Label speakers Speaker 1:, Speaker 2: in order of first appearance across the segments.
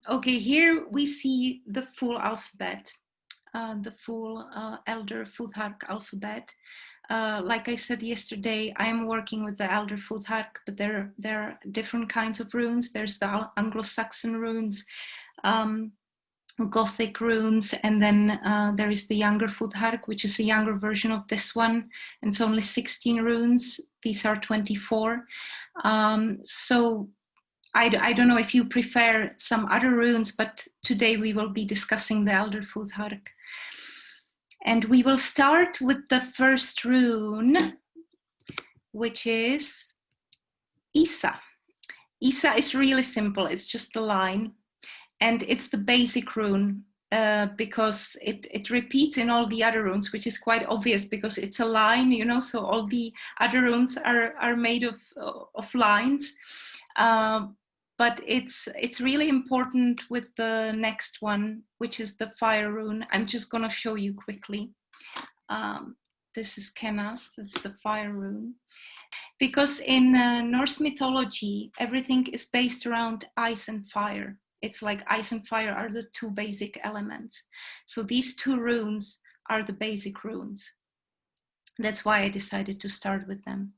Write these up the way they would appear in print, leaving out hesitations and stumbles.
Speaker 1: Okay, here we see the full alphabet, the full Elder Futhark alphabet. Like I said yesterday, I am working with the Elder Futhark, but there are different kinds of runes. There's the Anglo-Saxon runes, Gothic runes, and then there is the younger Futhark, which is a younger version of this one, and it's only 16 runes. These are 24. So I don't know if you prefer some other runes, but today we will be discussing the Elder Futhark. And we will start with the first rune, which is Isa. Isa is really simple. It's just a line. And it's the basic rune because it repeats in all the other runes, which is quite obvious because it's a line, you know, so all the other runes are made of lines. But it's really important with the next one, which is the fire rune. I'm just going to show you quickly. This is Kenas, that's the fire rune. Because in Norse mythology, everything is based around ice and fire. It's like ice and fire are the two basic elements. So these two runes are the basic runes. That's why I decided to start with them.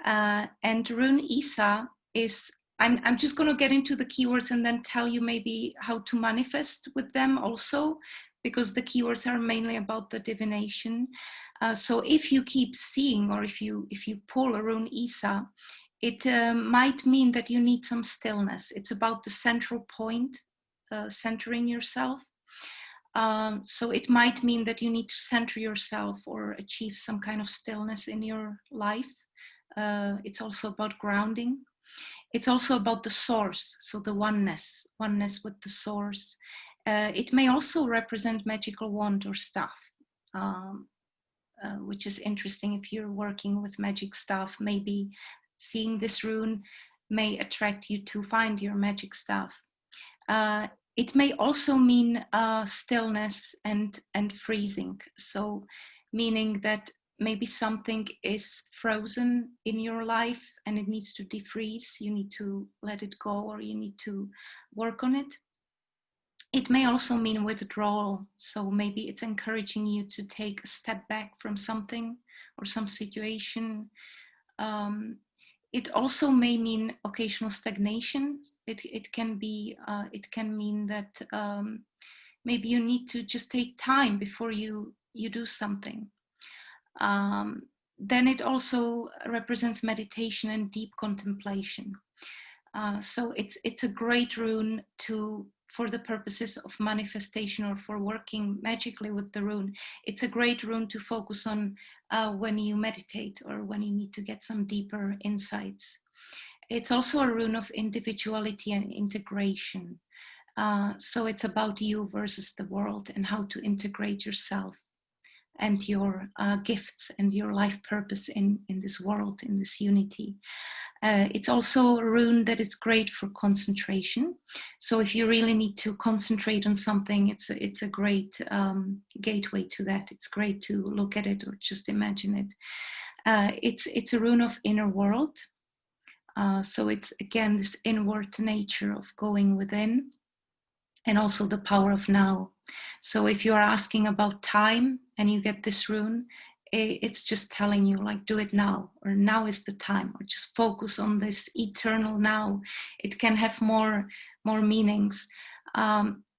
Speaker 1: And rune Isa is, I'm just going to get into the keywords and then tell you maybe how to manifest with them also, because the keywords are mainly about the divination. So if you keep seeing, or if you pull a rune Isa, it might mean that you need some stillness. It's about the central point, centering yourself. So it might mean that you need to center yourself or achieve some kind of stillness in your life. It's also about grounding. It's also about the source, so the oneness with the source. It may also represent magical wand or staff, which is interesting if you're working with magic staff. Maybe seeing this rune may attract you to find your magic staff. It may also mean stillness and freezing. So meaning that maybe something is frozen in your life and it needs to defreeze. You need to let it go, or you need to work on it. It may also mean withdrawal. So maybe it's encouraging you to take a step back from something or some situation. It also may mean occasional stagnation. It can mean that maybe you need to just take time before you do something. Then it also represents meditation and deep contemplation. So it's a great rune for the purposes of manifestation or for working magically with the rune. It's a great rune to focus on when you meditate or when you need to get some deeper insights. It's also a rune of individuality and integration. So it's about you versus the world and how to integrate yourself and your gifts and your life purpose in this world, in this unity. It's also a rune that is great for concentration. So if you really need to concentrate on something, it's a great gateway to that. It's great to look at it or just imagine it. It's a rune of inner world. So it's, again, this inward nature of going within, and also the power of now. So if you are asking about time and you get this rune, it's just telling you, like, do it now, or now is the time, or just focus on this eternal now. It can have more meanings.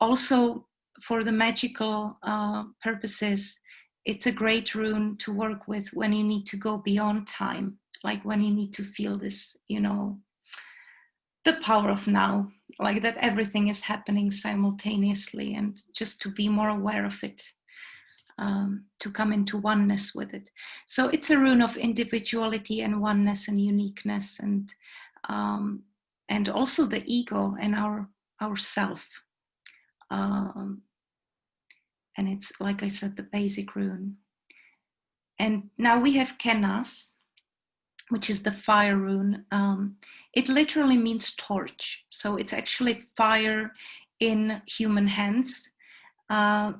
Speaker 1: Also, for the magical purposes, it's a great rune to work with when you need to go beyond time, like when you need to feel this, you know, the power of now, like that everything is happening simultaneously, and just to be more aware of it. To come into oneness with it. So it's a rune of individuality and oneness and uniqueness, and also the ego and our self. And it's, like I said, the basic rune. And now we have Kenas, which is the fire rune. It literally means torch. So it's actually fire in human hands.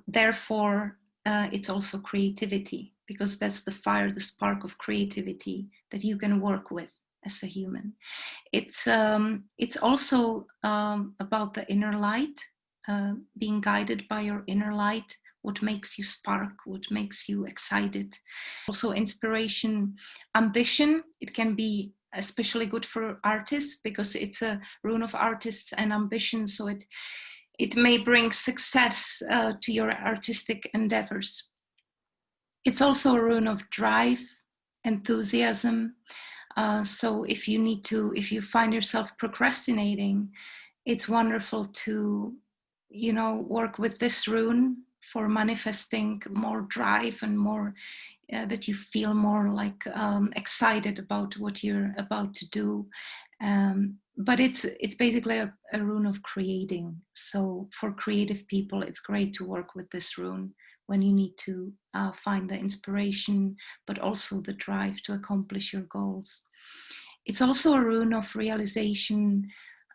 Speaker 1: Therefore, it's also creativity, because that's the fire, the spark of creativity that you can work with as a human. It's also about the inner light, being guided by your inner light, what makes you spark, what makes you excited. Also inspiration, ambition. It can be especially good for artists because it's a rune of artists and ambition, so it may bring success to your artistic endeavors. It's also a rune of drive, enthusiasm. So if you find yourself procrastinating, it's wonderful to, work with this rune for manifesting more drive and more, that you feel more like excited about what you're about to do. But it's basically a rune of creating. So for creative people, it's great to work with this rune when you need to find the inspiration, but also the drive to accomplish your goals. It's also a rune of realization,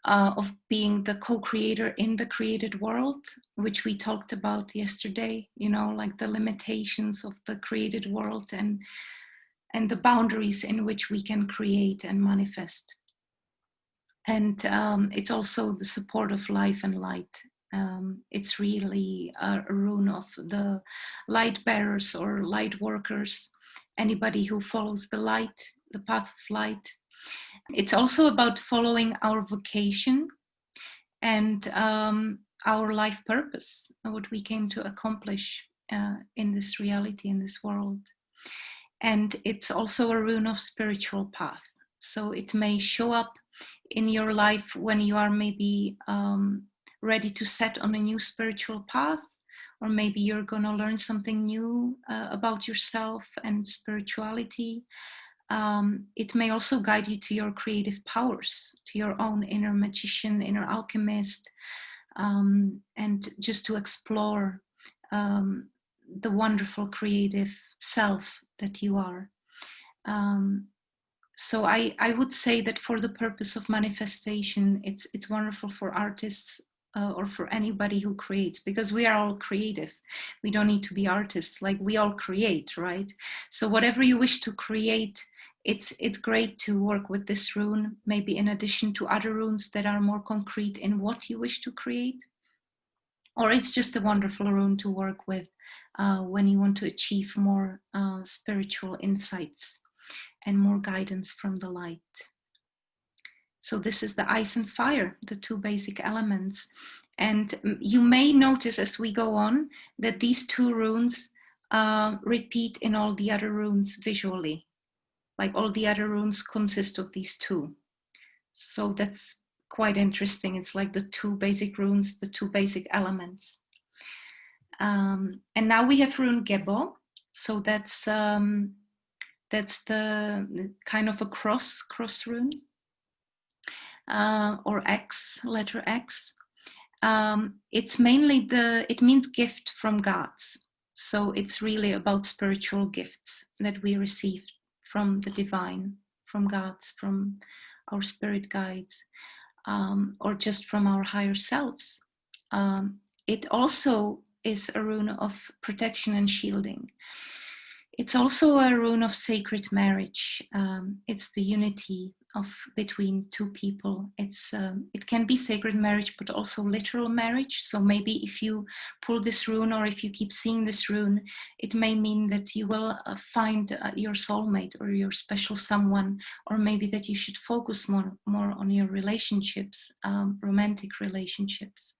Speaker 1: of being the co-creator in the created world, which we talked about yesterday, like the limitations of the created world and the boundaries in which we can create and manifest. And it's also the support of life and light. It's really a rune of the light bearers or light workers, anybody who follows the light, the path of light. It's also about following our vocation and our life purpose, what we came to accomplish in this reality, in this world. And it's also a rune of spiritual path. So it may show up in your life when you are maybe ready to set on a new spiritual path, or maybe you're going to learn something new about yourself and spirituality. It may also guide you to your creative powers, to your own inner magician, inner alchemist, and just to explore the wonderful creative self that you are. So I would say that for the purpose of manifestation, it's wonderful for artists or for anybody who creates, because we are all creative. We don't need to be artists, like we all create, right? So whatever you wish to create, it's great to work with this rune, maybe in addition to other runes that are more concrete in what you wish to create. Or it's just a wonderful rune to work with when you want to achieve more spiritual insights and more guidance from the light. So this is the ice and fire, the two basic elements. And you may notice as we go on that these two runes repeat in all the other runes visually. Like all the other runes consist of these two. So that's quite interesting. It's like the two basic runes, the two basic elements. And now we have rune Gebo. So that's the kind of a cross rune, or X, letter X. It's mainly it means gift from gods. So it's really about spiritual gifts that we receive from the divine, from gods, from our spirit guides, or just from our higher selves. It also is a rune of protection and shielding. It's also a rune of sacred marriage. It's the unity between two people. It can be sacred marriage, but also literal marriage. So maybe if you pull this rune, or if you keep seeing this rune, it may mean that you will find your soulmate or your special someone, or maybe that you should focus more on your relationships, romantic relationships.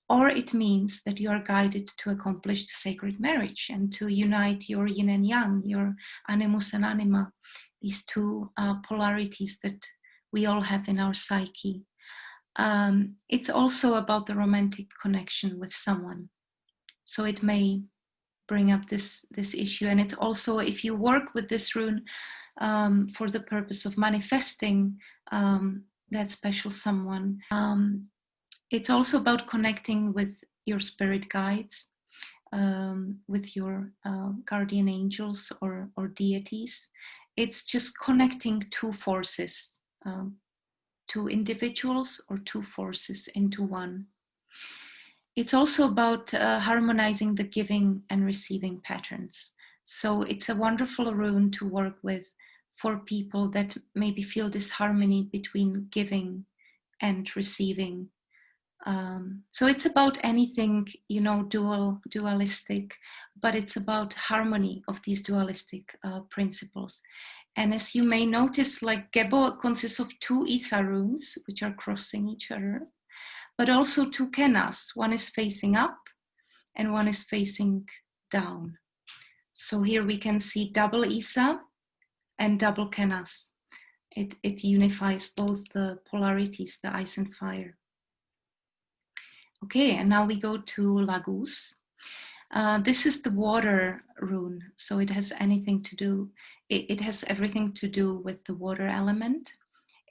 Speaker 1: Or it means that you are guided to accomplish the sacred marriage and to unite your yin and yang, your animus and anima, these two polarities that we all have in our psyche. It's also about the romantic connection with someone. So it may bring up this issue. And it's also, if you work with this rune for the purpose of manifesting that special someone, it's also about connecting with your spirit guides, with your guardian angels or deities. It's just connecting two forces, two individuals or two forces into one. It's also about harmonizing the giving and receiving patterns. So it's a wonderful rune to work with for people that maybe feel this harmony between giving and receiving. So it's about anything, you know, dualistic, but it's about harmony of these dualistic principles. And as you may notice, like Gebo consists of 2 Isa runes, which are crossing each other, but also 2 Kenas. One is facing up and one is facing down. So here we can see double Isa and double Kenas. It unifies both the polarities, the ice and fire. Okay, and now we go to Lagus. This is the water rune, so it has anything to do, it has everything to do with the water element.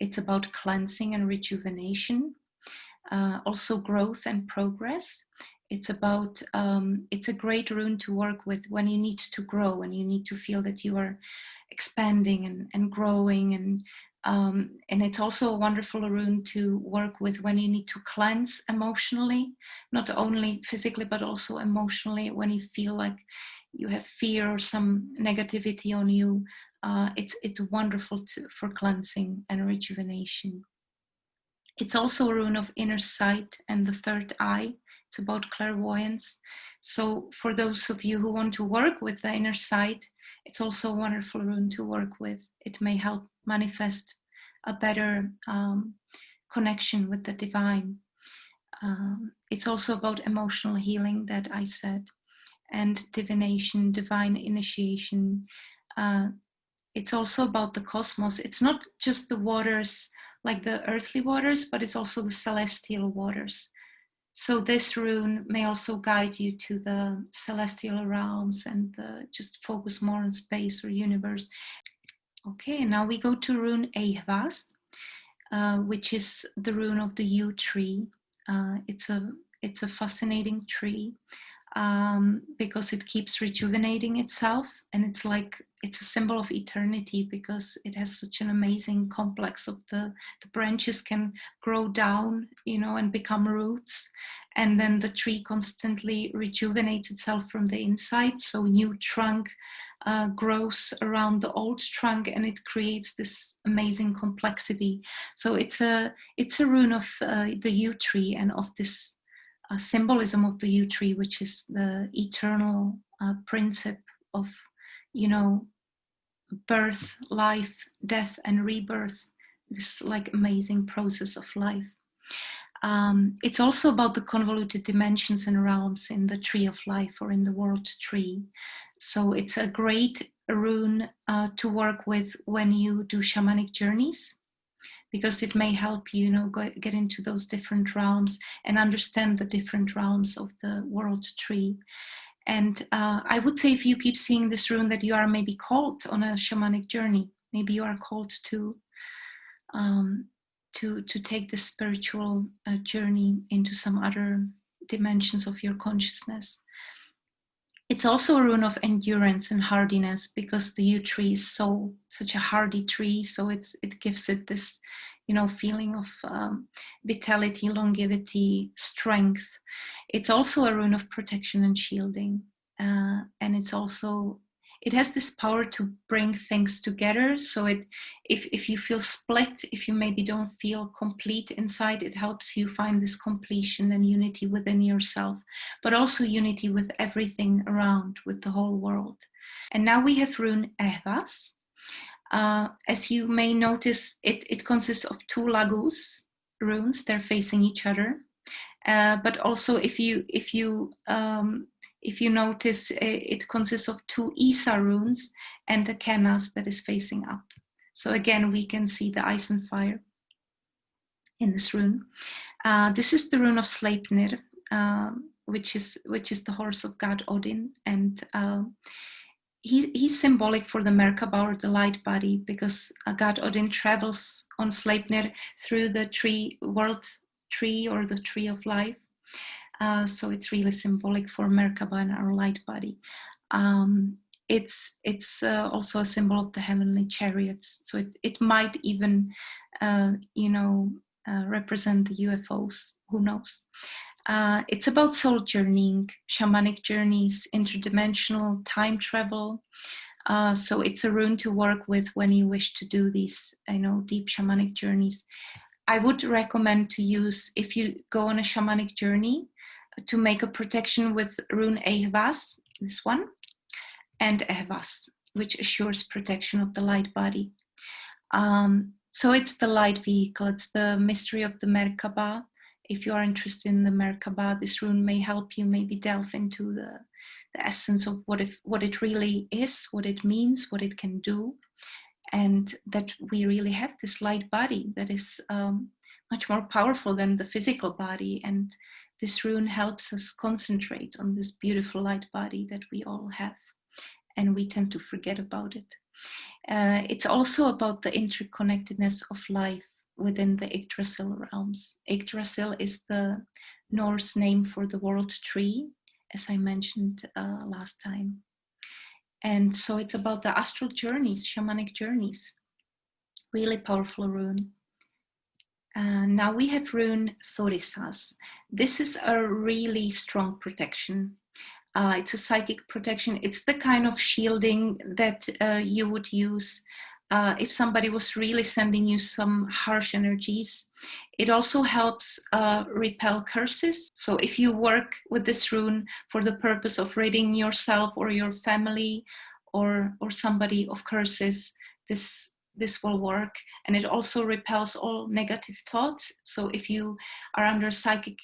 Speaker 1: It's about cleansing and rejuvenation, also growth and progress. It's about, it's a great rune to work with when you need to grow and you need to feel that you are expanding and growing, and it's also a wonderful rune to work with when you need to cleanse emotionally, not only physically but also emotionally, when you feel like you have fear or some negativity on you. It's wonderful for cleansing and rejuvenation. It's also a rune of inner sight and the third eye. It's about clairvoyance. So for those of you who want to work with the inner sight, it's also a wonderful rune to work with. It may help manifest a better connection with the divine. It's also about emotional healing, that I said, and divination, divine initiation. It's also about the cosmos. It's not just the waters, like the earthly waters, but it's also the celestial waters. So this rune may also guide you to the celestial realms and just focus more on space or universe. Okay, now we go to rune Ehvas, which is the rune of the Yew Tree. It's a fascinating tree because it keeps rejuvenating itself, and it's a symbol of eternity because it has such an amazing complex of the branches can grow down, you know, and become roots, and then the tree constantly rejuvenates itself from the inside, so new trunk grows around the old trunk, and it creates this amazing complexity. So it's a rune of the Yew Tree and of this symbolism of the Yew Tree, which is the eternal principle of, you know, birth, life, death, and rebirth. This like amazing process of life. It's also about the convoluted dimensions and realms in the tree of life or in the world tree. So it's a great rune to work with when you do shamanic journeys, because it may help you, you know, get into those different realms and understand the different realms of the world tree. And I would say, if you keep seeing this rune, that you are maybe called on a shamanic journey. Maybe you are called to take the spiritual journey into some other dimensions of your consciousness. It's also a rune of endurance and hardiness, because the yew tree is such a hardy tree. So it gives it this, you know, feeling of vitality, longevity, strength. It's also a rune of protection and shielding, and it has this power to bring things together. So if you feel split, if you maybe don't feel complete inside, it helps you find this completion and unity within yourself, but also unity with everything around, with the whole world. And now we have rune Ehvas. As you may notice, it consists of 2 Lagus runes. They're facing each other. But also, if you notice, it consists of 2 Isa runes and a Kenas that is facing up. So again, we can see the ice and fire in this rune. This is the Rune of Sleipnir, which is the horse of God Odin, and he's symbolic for the Merkabah, or the light body, because God Odin travels on Sleipnir through the world tree, or the tree of life. So it's really symbolic for Merkabah and our light body. It's also a symbol of the heavenly chariots. So it might even, represent the UFOs. Who knows? It's about soul journeying, shamanic journeys, interdimensional time travel. So it's a rune to work with when you wish to do these, deep shamanic journeys. I would recommend to use, if you go on a shamanic journey, to make a protection with rune Ehvas, this one, and Ehvas, which assures protection of the light body. So it's the light vehicle, it's the mystery of the Merkabah. If you are interested in the Merkabah, this rune may help you maybe delve into the essence of what it really is, what it means, what it can do, and that we really have this light body that is much more powerful than the physical body. And this rune helps us concentrate on this beautiful light body that we all have, and we tend to forget about it. It's also about the interconnectedness of life within the Yggdrasil realms. Yggdrasil is the Norse name for the world tree, as I mentioned last time. And so it's about the astral journeys, shamanic journeys. Really powerful rune. Now we have rune Thoris. This is a really strong protection. It's a psychic protection. It's the kind of shielding that you would use if somebody was really sending you some harsh energies. It also helps repel curses. So if you work with this rune for the purpose of ridding yourself or your family or somebody of curses, this will work. And it also repels all negative thoughts. So if you are under psychic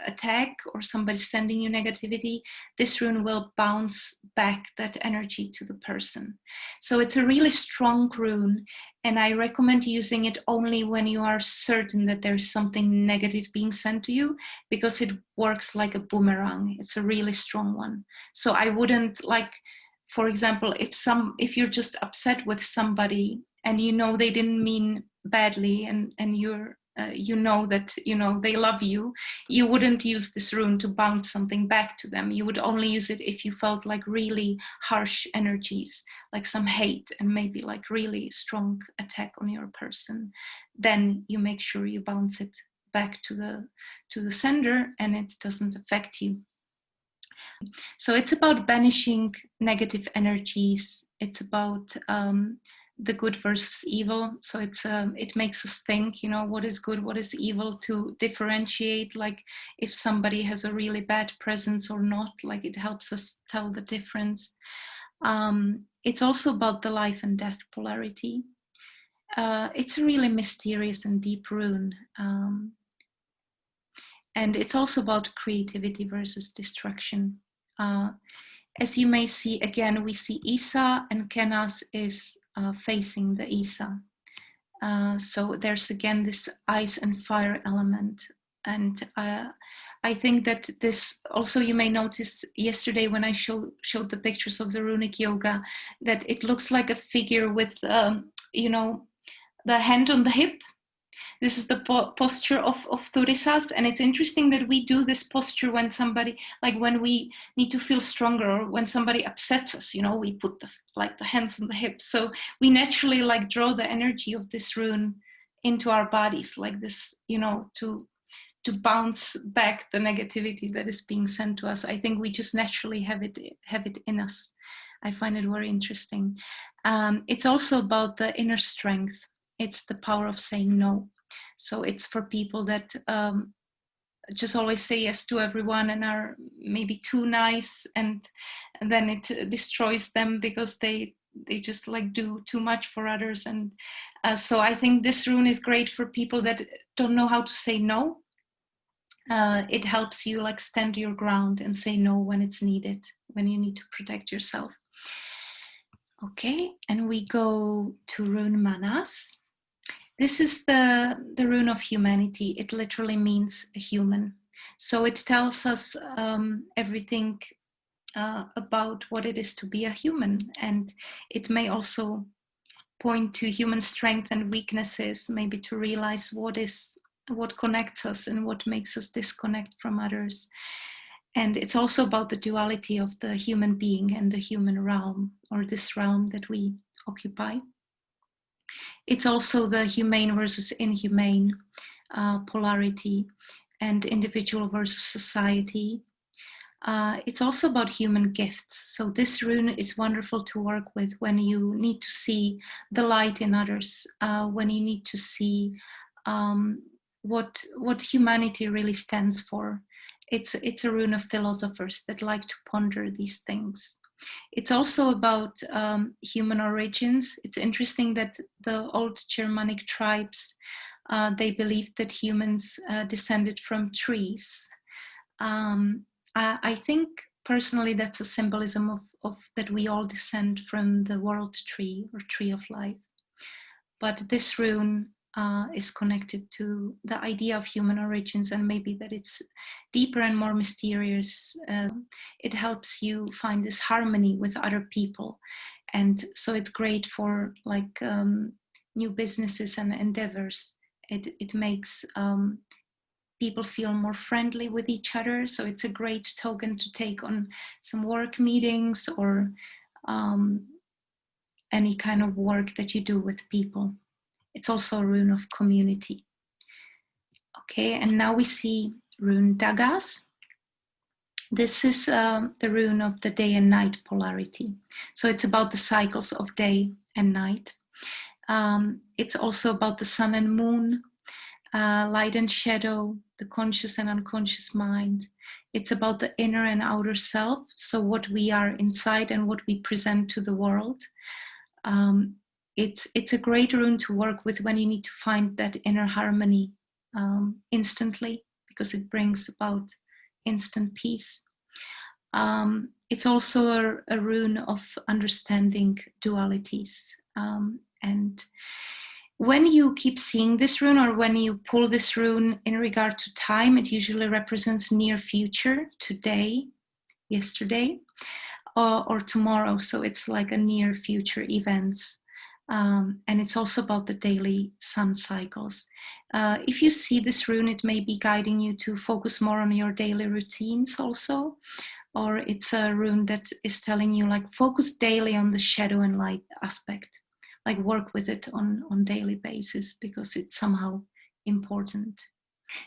Speaker 1: attack or somebody sending you negativity, this rune will bounce back that energy to the person. So it's a really strong rune, and I recommend using it only when you are certain that there's something negative being sent to you, because it works like a boomerang. It's a really strong one. So I wouldn't, like, for example, if you're just upset with somebody and they didn't mean badly, and you're that they love you, you wouldn't use this rune to bounce something back to them. You would only use it if you felt like really harsh energies, like some hate and maybe like really strong attack on your person. Then you make sure you bounce it back to the sender and it doesn't affect you. So it's about banishing negative energies. It's about the good versus evil. So it makes us think, what is good, what is evil, to differentiate, like if somebody has a really bad presence or not, like it helps us tell the difference. It's also about the life and death polarity. It's a really mysterious and deep rune. And it's also about creativity versus destruction. As you may see, again, we see Isa, and Kenas is facing the Isa. So there's again this ice and fire element. And I think that this also, you may notice yesterday when I showed the pictures of the runic yoga, that it looks like a figure with, the hand on the hip. This is the posture of Thorisas, and it's interesting that we do this posture when somebody, like when we need to feel stronger, or when somebody upsets us, we put the hands on the hips. So we naturally draw the energy of this rune into our bodies, like this, to bounce back the negativity that is being sent to us. I think we just naturally have it in us. I find it very interesting. It's also about the inner strength. It's the power of saying no. So it's for people that just always say yes to everyone and are maybe too nice, and then it destroys them because they just do too much for others. And so I think this rune is great for people that don't know how to say no. It helps you stand your ground and say no when it's needed, when you need to protect yourself. Okay, and we go to rune Manas. This is the Rune of Humanity. It literally means human. So it tells us everything about what it is to be a human. And it may also point to human strength and weaknesses, maybe to realize what connects us and what makes us disconnect from others. And it's also about the duality of the human being and the human realm, or this realm that we occupy. It's also the humane versus inhumane polarity, and individual versus society. It's also about human gifts. So this rune is wonderful to work with when you need to see the light in others, when you need to see what humanity really stands for. It's a rune of philosophers that like to ponder these things. It's also about human origins. It's interesting that the old Germanic tribes, they believed that humans descended from trees. I think personally that's a symbolism of that we all descend from the world tree or tree of life. But this rune is connected to the idea of human origins, and maybe that it's deeper and more mysterious. It helps you find this harmony with other people. And so it's great for like new businesses and endeavors. It makes people feel more friendly with each other. So it's a great token to take on some work meetings or any kind of work that you do with people. It's also a rune of community. Okay, and now we see Rune Daggers. This is the rune of the day and night polarity. So it's about the cycles of day and night. It's also about the sun and moon, light and shadow, the conscious and unconscious mind. It's about the inner and outer self, so what we are inside and what we present to the world. It's a great rune to work with when you need to find that inner harmony instantly, because it brings about instant peace. It's also a rune of understanding dualities. And when you keep seeing this rune, or when you pull this rune in regard to time, it usually represents near future, today, yesterday, or tomorrow. So it's like a near future events. And it's also about the daily sun cycles. If you see this rune, it may be guiding you to focus more on your daily routines also. Or it's a rune that is telling you like focus daily on the shadow and light aspect. Like work with it on daily basis, because it's somehow important.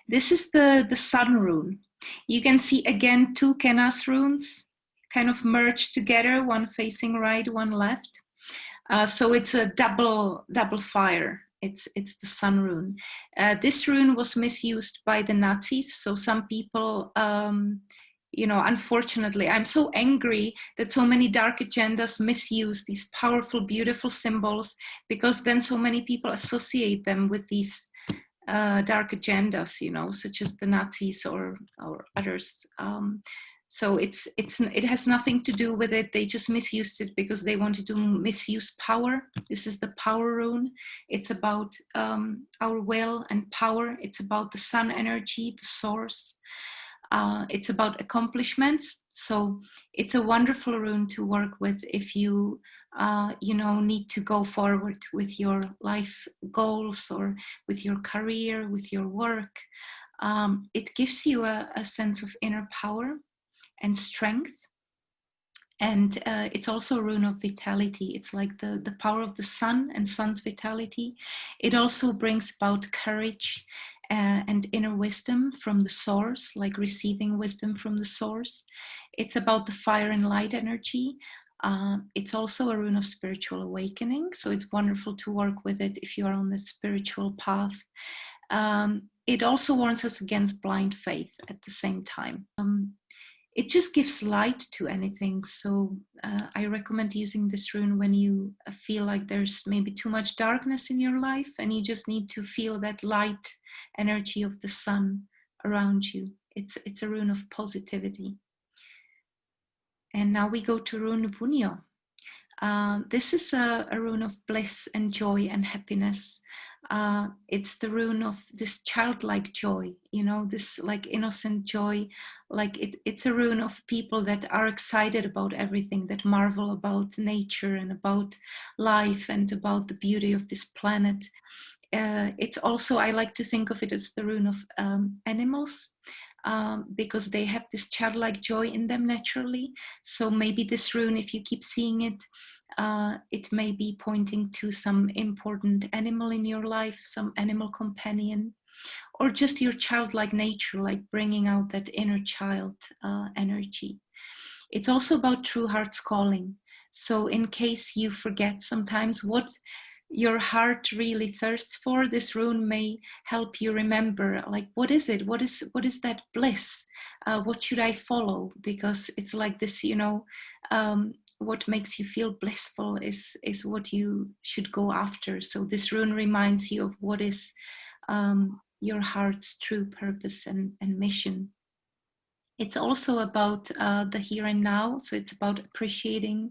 Speaker 1: This is the sun rune. You can see again 2 Kenas runes kind of merged together, one facing right, one left. So it's a double fire. It's the sun rune. This rune was misused by the Nazis. So some people, unfortunately, I'm so angry that so many dark agendas misuse these powerful, beautiful symbols, because then so many people associate them with these dark agendas, such as the Nazis or others. So it has nothing to do with it. They just misused it because they wanted to misuse power. This is the Power Rune. It's about our will and power. It's about the sun energy, the source. It's about accomplishments. So it's a wonderful rune to work with if you need to go forward with your life goals or with your career, with your work. It gives you a sense of inner power and strength. And it's also a rune of vitality. It's like the power of the sun and sun's vitality. It also brings about courage and inner wisdom from the source, like receiving wisdom from the source. It's about the fire and light energy. It's also a rune of spiritual awakening. So it's wonderful to work with it if you are on the spiritual path. It also warns us against blind faith at the same time. It just gives light to anything. So I recommend using this rune when you feel like there's maybe too much darkness in your life and you just need to feel that light energy of the sun around you. It's a rune of positivity. And now we go to Rune Vunio. This is a rune of bliss and joy and happiness. It's the rune of this childlike joy, this like innocent joy. Like it's a rune of people that are excited about everything, that marvel about nature and about life and about the beauty of this planet. It's also, I like to think of it as the rune of animals. because they have this childlike joy in them naturally. So maybe this rune, if you keep seeing it, it may be pointing to some important animal in your life, some animal companion, or just your childlike nature, like bringing out that inner child energy. It's also about true heart's calling. So in case you forget sometimes what your heart really thirsts for, this rune may help you remember, like, what is it? What is that bliss? What should I follow? Because it's like this, you know, what makes you feel blissful is what you should go after. So this rune reminds you of what is your heart's true purpose and mission. It's also about the here and now. So it's about appreciating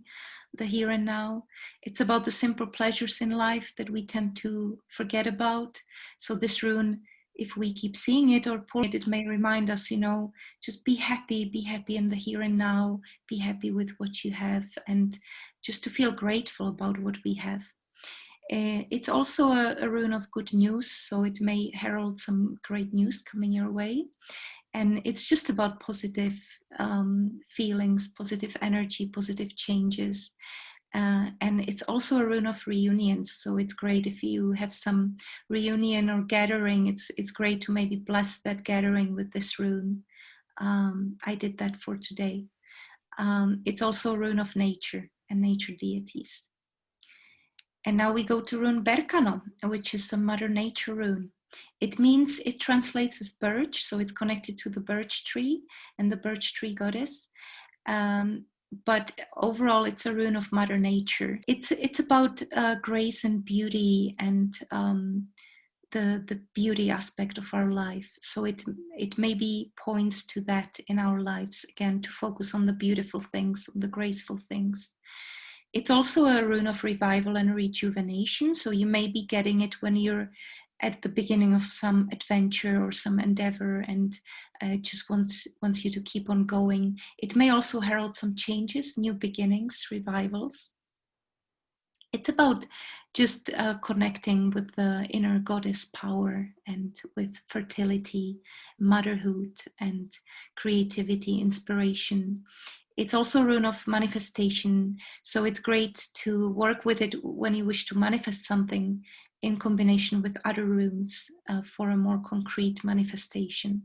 Speaker 1: the here and now. It's about the simple pleasures in life that we tend to forget about. So this rune, if we keep seeing it or pulling it, it may remind us, you know, just be happy in the here and now, be happy with what you have, and just to feel grateful about what we have. It's also a rune of good news, so it may herald some great news coming your way. And it's just about positive feelings, positive energy, positive changes. And it's also a rune of reunions. So it's great if you have some reunion or gathering. It's great to maybe bless that gathering with this rune. I did that for today. It's also a rune of nature and nature deities. And now we go to rune Berkano, which is a Mother Nature rune. It means, it translates as birch, so it's connected to the birch tree and the birch tree goddess. But overall, it's a rune of Mother Nature. It's about grace and beauty and the beauty aspect of our life. So it maybe points to that in our lives, again, to focus on the beautiful things, the graceful things. It's also a rune of revival and rejuvenation. So you may be getting it when you're at the beginning of some adventure or some endeavor, and just wants you to keep on going. It may also herald some changes, new beginnings, revivals. It's about just connecting with the inner goddess power and with fertility, motherhood, and creativity, inspiration. It's also a rune of manifestation, so it's great to work with it when you wish to manifest something in combination with other runes for a more concrete manifestation.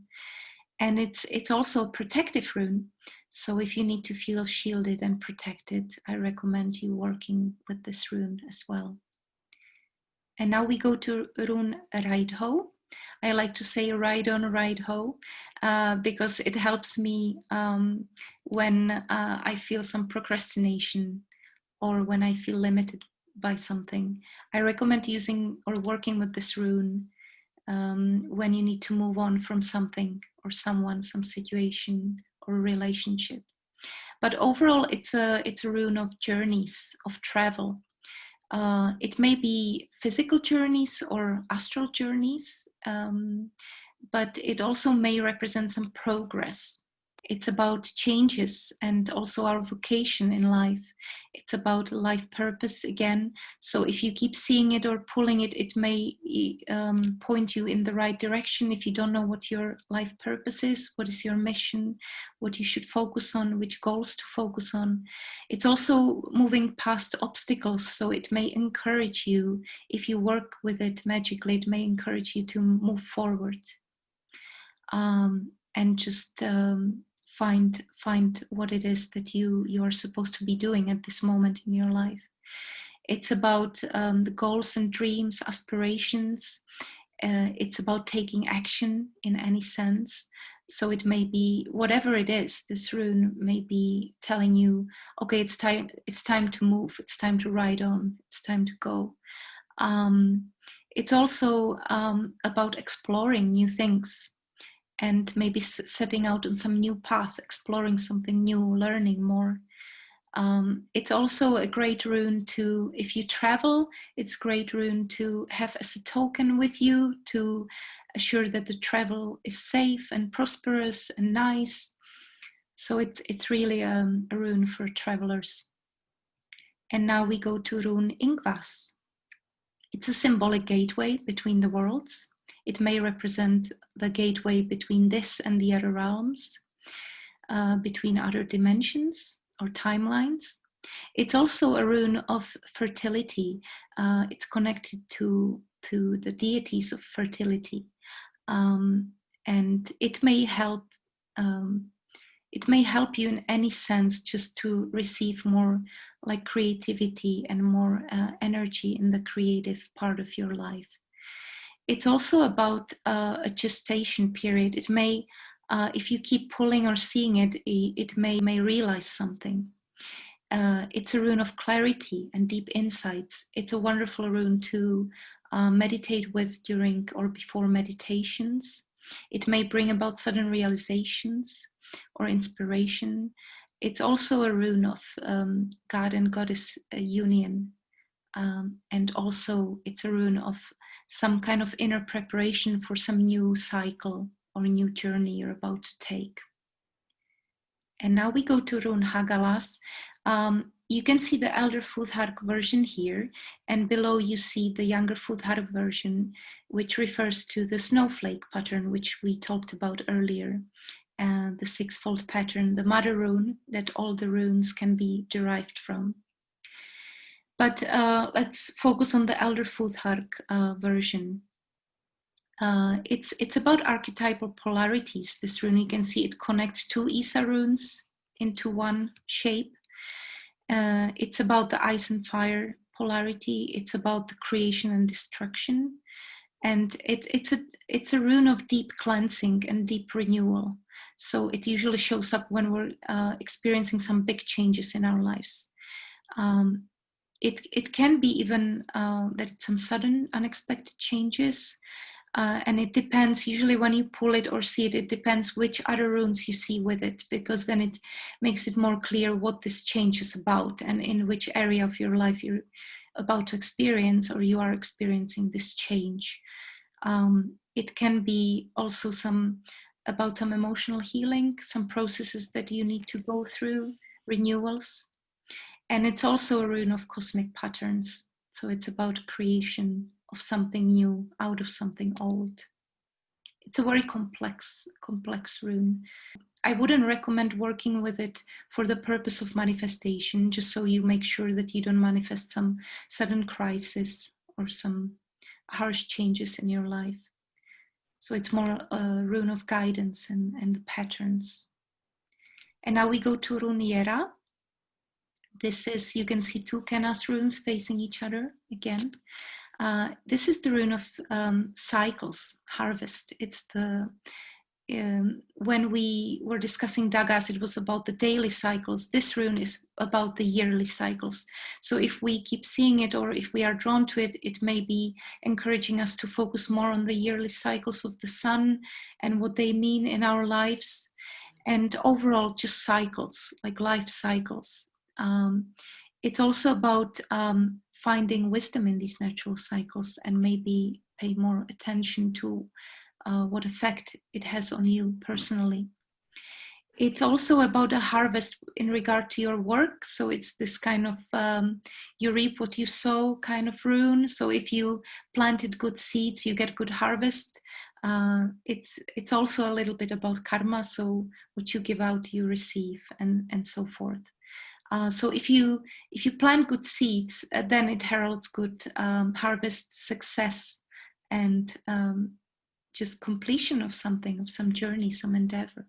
Speaker 1: And it's also a protective rune, so if you need to feel shielded and protected, I recommend you working with this rune as well. And now we go to rune Ride-Ho. I like to say ride on, ride ho, because it helps me when I feel some procrastination or when I feel limited by something. I recommend using or working with this rune when you need to move on from something or someone, some situation or relationship. But overall, it's a rune of journeys, of travel. It may be physical journeys or astral journeys, but it also may represent some progress. It's about changes and also our vocation in life. It's about life purpose again. So if you keep seeing it or pulling it, it may point you in the right direction. If you don't know what your life purpose is, what is your mission, what you should focus on, which goals to focus on. It's also moving past obstacles. So it may encourage you, if you work with it magically, it may encourage you to move forward. And just find what it is that you are supposed to be doing at this moment in your life. It's about the goals and dreams, aspirations. It's about taking action in any sense. So it may be whatever it is. This rune may be telling you, okay, it's time to move. It's time to ride on. It's time to go. It's also about exploring new things, and maybe setting out on some new path, exploring something new, learning more. It's also a great rune to, if you travel, it's a great rune to have as a token with you to assure that the travel is safe and prosperous and nice. So it's really a rune for travelers. And now we go to rune Ingwas. It's a symbolic gateway between the worlds. It may represent the gateway between this and the other realms, between other dimensions or timelines. It's also a rune of fertility. It's connected to the deities of fertility, and it may help. It may help you in any sense just to receive more like creativity and more energy in the creative part of your life. It's also about a gestation period. It may, if you keep pulling or seeing it, it may realize something. It's a rune of clarity and deep insights. It's a wonderful rune to meditate with during or before meditations. It may bring about sudden realizations or inspiration. It's also a rune of God and Goddess union. And also it's a rune of some kind of inner preparation for some new cycle or new journey you're about to take. And now we go to Rune Hagalas. You can see the elder Futhark version here, and below you see the younger Futhark version, which refers to the snowflake pattern, which we talked about earlier, the sixfold pattern, the mother rune that all the runes can be derived from. But let's focus on the elder Futhark version. It's about archetypal polarities. This rune, you can see it connects two Isa runes into one shape. It's about the ice and fire polarity. It's about the creation and destruction. And it's a rune of deep cleansing and deep renewal. So it usually shows up when we're experiencing some big changes in our lives. It can be even that it's some sudden unexpected changes. And it depends, usually when you pull it or see it, it depends which other runes you see with it, because then it makes it more clear what this change is about and in which area of your life you're about to experience or you are experiencing this change. It can be also about some emotional healing, some processes that you need to go through, renewals. And it's also a rune of cosmic patterns. So it's about creation of something new out of something old. It's a very complex rune. I wouldn't recommend working with it for the purpose of manifestation, just so you make sure that you don't manifest some sudden crisis or some harsh changes in your life. So it's more a rune of guidance and patterns. And now we go to Rune Yera. This is, you can see two Kenas runes facing each other again. This is the rune of cycles, harvest. It's the, when we were discussing Daggers, it was about the daily cycles. This rune is about the yearly cycles. So if we keep seeing it or if we are drawn to it, it may be encouraging us to focus more on the yearly cycles of the sun and what they mean in our lives. And overall, just cycles, like life cycles. It's also about finding wisdom in these natural cycles and maybe pay more attention to what effect it has on you personally. It's also about a harvest in regard to your work. So it's this kind of you reap what you sow kind of rune. So if you planted good seeds, you get good harvest. It's also a little bit about karma. So what you give out, you receive, and so forth. So if you plant good seeds, then it heralds good harvest, success, and just completion of something, of some journey, some endeavor.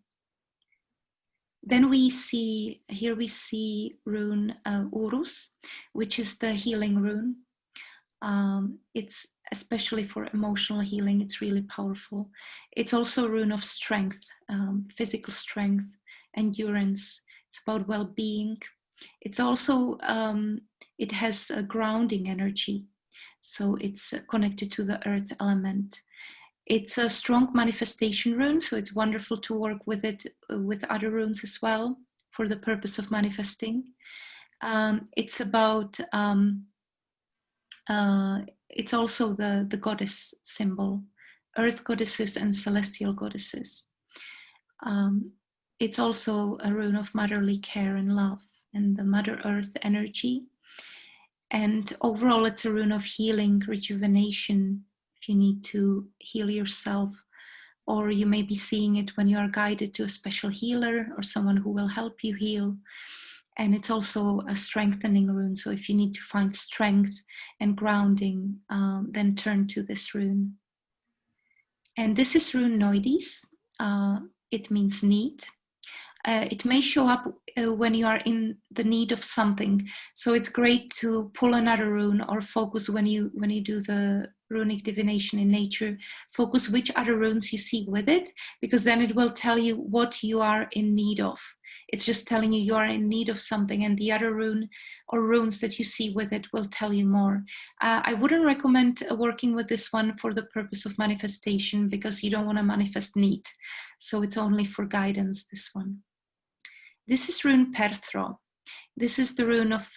Speaker 1: Then we see rune Urus, which is the healing rune. It's especially for emotional healing. It's really powerful. It's also a rune of strength, physical strength, endurance. It's about well-being. It's also, it has a grounding energy. So it's connected to the earth element. It's a strong manifestation rune, so it's wonderful to work with it with other runes as well for the purpose of manifesting. It's about, it's also the goddess symbol, earth goddesses and celestial goddesses. It's also a rune of motherly care and love and the Mother Earth energy. And overall, it's a rune of healing, rejuvenation, if you need to heal yourself, or you may be seeing it when you are guided to a special healer or someone who will help you heal. And it's also a strengthening rune. So if you need to find strength and grounding, then turn to this rune. And this is rune Noides. It means need. It may show up when you are in the need of something. So it's great to pull another rune or focus when you do the runic divination in nature, focus which other runes you see with it, because then it will tell you what you are in need of. It's just telling you are in need of something, and the other rune or runes that you see with it will tell you more. I wouldn't recommend working with this one for the purpose of manifestation, because you don't want to manifest need. So it's only for guidance, this one. This is rune Perthro. This is the rune of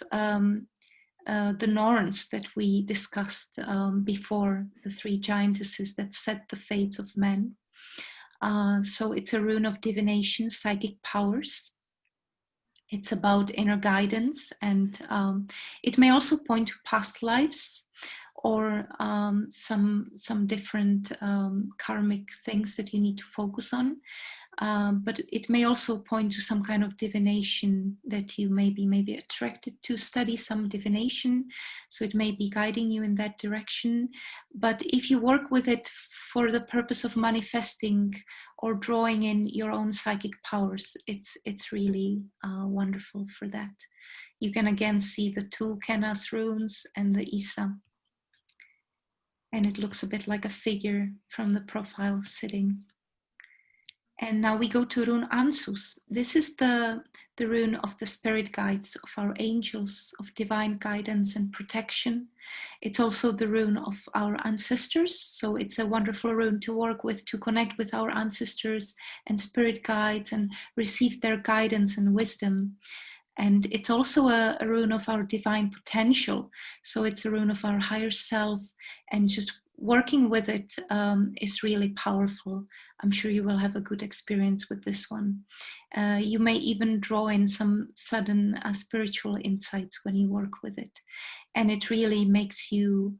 Speaker 1: the Norns that we discussed before, the 3 giantesses that set the fates of men. So it's a rune of divination, psychic powers. It's about inner guidance, and it may also point to past lives or some different karmic things that you need to focus on. But it may also point to some kind of divination that you may be attracted to study some divination. So it may be guiding you in that direction. But if you work with it for the purpose of manifesting or drawing in your own psychic powers, it's really wonderful for that. You can again see the 2 Kenas runes and the Isa. And it looks a bit like a figure from the profile sitting. And now we go to rune Ansus. This is the rune of the spirit guides, of our angels, of divine guidance and protection. It's also the rune of our ancestors. So it's a wonderful rune to work with, to connect with our ancestors and spirit guides and receive their guidance and wisdom. And it's also a rune of our divine potential. So it's a rune of our higher self, and just working with it is really powerful. I'm sure you will have a good experience with this one. You may even draw in some sudden spiritual insights when you work with it. And it really makes you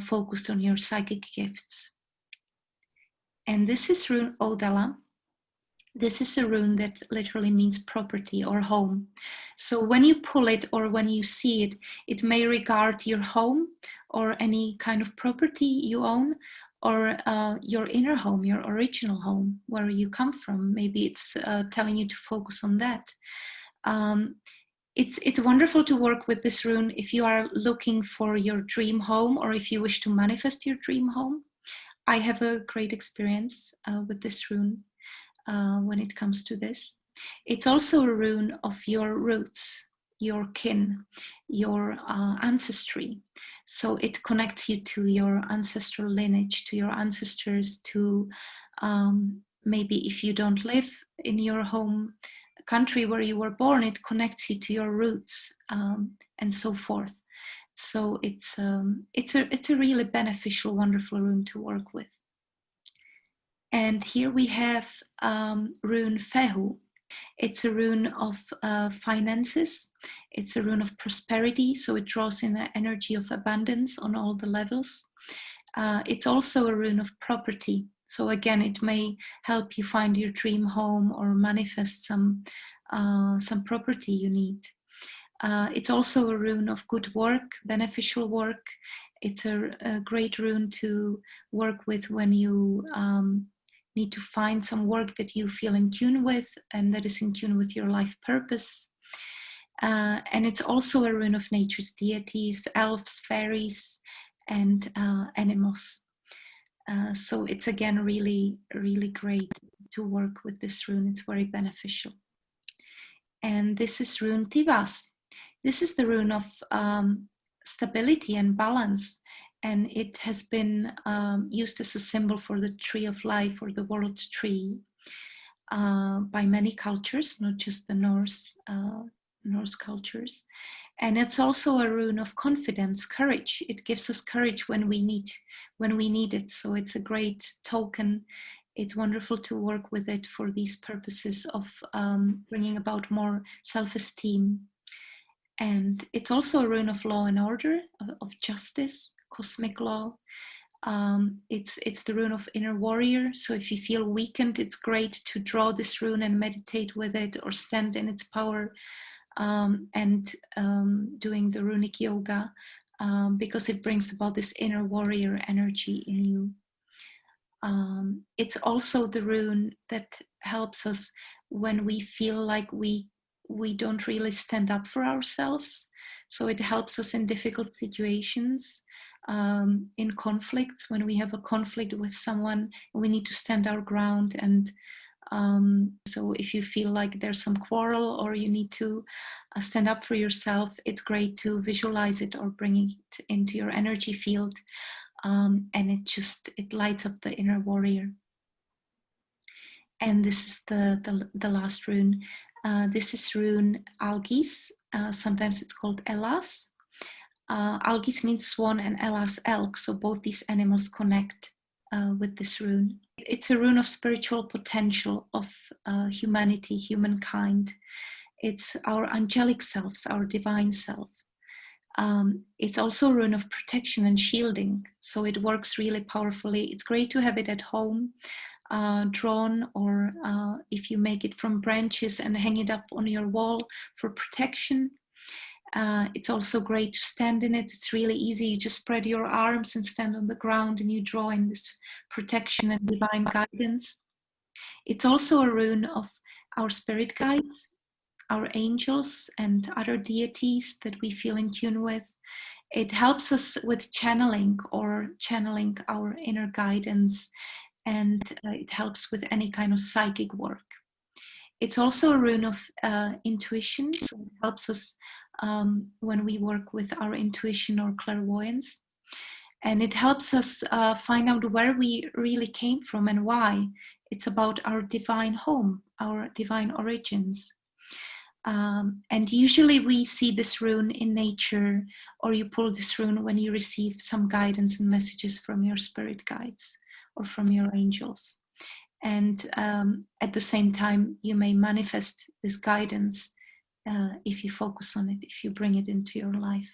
Speaker 1: focused on your psychic gifts. And this is rune Odala. This is a rune that literally means property or home. So when you pull it or when you see it, it may regard your home or any kind of property you own, or your inner home, your original home, where you come from. Maybe it's telling you to focus on that. It's wonderful to work with this rune if you are looking for your dream home, or if you wish to manifest your dream home. I have a great experience with this rune. When it comes to this, it's also a rune of your roots, your kin, your ancestry. So it connects you to your ancestral lineage, to your ancestors, to maybe if you don't live in your home country where you were born, it connects you to your roots, and so forth. So it's a really beneficial, wonderful rune to work with. And here we have rune Fehu. It's a rune of finances. It's a rune of prosperity, so it draws in the energy of abundance on all the levels. It's also a rune of property. So again, it may help you find your dream home or manifest some property you need. It's also a rune of good work, beneficial work. It's a great rune to work with when you need to find some work that you feel in tune with and that is in tune with your life purpose. And it's also a rune of nature's deities, elves, fairies, and animals. So it's again really, really great to work with this rune. It's very beneficial. And this is rune Tivas. This is the rune of stability and balance. And it has been used as a symbol for the tree of life, or the world tree, by many cultures, not just the Norse cultures. And it's also a rune of confidence, courage. It gives us courage when we need it. So it's a great token. It's wonderful to work with it for these purposes of bringing about more self-esteem. And it's also a rune of law and order, of justice, cosmic law. It's the rune of inner warrior. So if you feel weakened, it's great to draw this rune and meditate with it, or stand in its power, and doing the runic yoga, because it brings about this inner warrior energy in you. It's also the rune that helps us when we feel like we don't really stand up for ourselves. So it helps us in difficult situations, in conflicts. When we have a conflict with someone, we need to stand our ground. And so if you feel like there's some quarrel, or you need to stand up for yourself, it's great to visualize it or bring it into your energy field. And it lights up the inner warrior. And this is the last rune. This is rune Algis. Sometimes it's called Elas. Algis means swan and Elas elk, so both these animals connect with this rune. It's a rune of spiritual potential, of humanity, humankind. It's our angelic selves, our divine self. It's also a rune of protection and shielding, so it works really powerfully. It's great to have it at home, drawn, or if you make it from branches and hang it up on your wall for protection. It's also great to stand in it. It's really easy. You just spread your arms and stand on the ground, and you draw in this protection and divine guidance. It's also a rune of our spirit guides, our angels, and other deities that we feel in tune with. It helps us with channeling our inner guidance, and it helps with any kind of psychic work. It's also a rune of intuition, so it helps us when we work with our intuition or clairvoyance. And it helps us find out where we really came from and why. It's about our divine home, our divine origins. And usually we see this rune in nature, or you pull this rune when you receive some guidance and messages from your spirit guides or from your angels. And at the same time, you may manifest this guidance if you focus on it, if you bring it into your life.